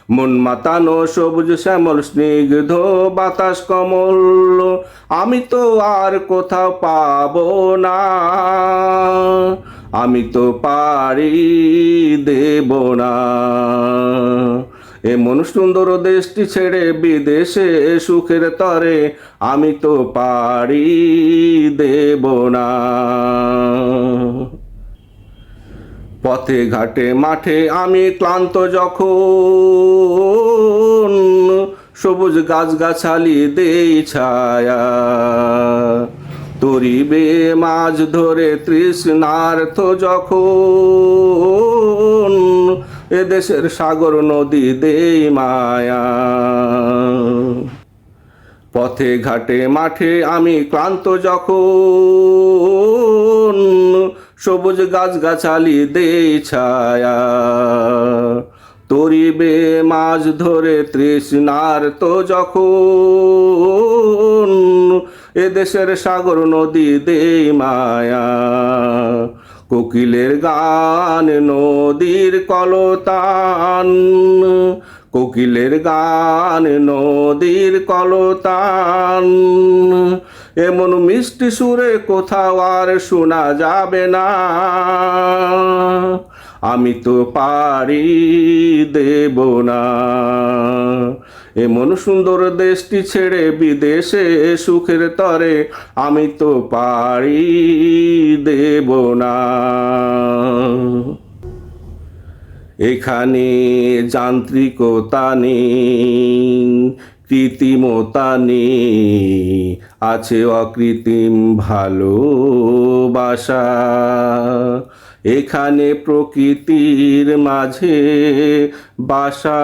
মন মাতানো সবুজ শ্যামল স্নিগ্ধ বাতাস কমল আমি তো আর কোথাও পাবো না, আমি তো পারি দেব না। এমন সুন্দর দেশটি ছেড়ে বিদেশে সুখের তরে আমি তো পারি দেব না। পথে ঘাটে মাঠে আমি ক্লান্ত যখন সবুজ গাছগাছালি দেই ছায়া, তরিবে মাছ ধরে তৃষ্ণার্থ যখন এদেশের সাগর নদী দেই মায়া। পথে ঘাটে মাঠে আমি ক্লান্ত যখন সবুজ গাছগাছালি দেই ছায়া, তরিবে মাছ ধরে তৃষ্ণার্ত যখন এদেশের সাগর নদী দেই মায়া। কোকিলের গান নদীর কলতান, কোকিলের গান নদীর কলতান এমন মিষ্টি সুরে কোথাও আর শোনা যাবে না, আমি তো পারি দেব না। এমন সুন্দর দেশটি ছেড়ে বিদেশে সুখের তরে আমি তো পারি দেব না। এখানে যান্ত্রিকতা নেই, কৃত্রিমতা নেই, আছে অকৃত্রিম ভালোবাসা। এখানে প্রকৃতির মাঝে বাসা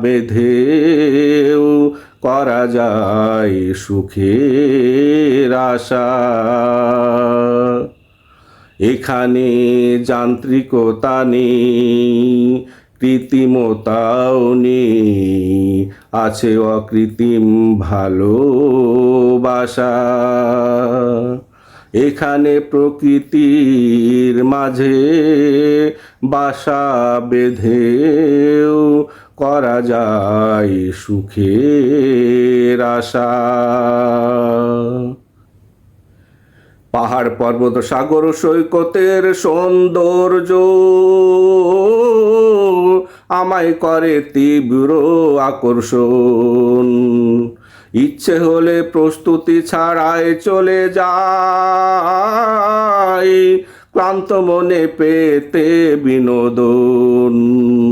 বেঁধেও করা যায় সুখের আশা। এখানে যান্ত্রিকতা নেই, কৃত্রিমতাও নেই, আছে অকৃত্রিম ভালোবাসা। এখানে প্রকৃতির মাঝে বাসা বেঁধেও করা যায় সুখের আশা। পাহাড় পর্বত সাগর সৈকতের সৌন্দর্য আমায় করে তীব্র আকর্ষণ। ইচ্ছে হলে প্রস্তুতি ছাড়াই চলে যাই ক্লান্ত মনে পেতে বিনোদন।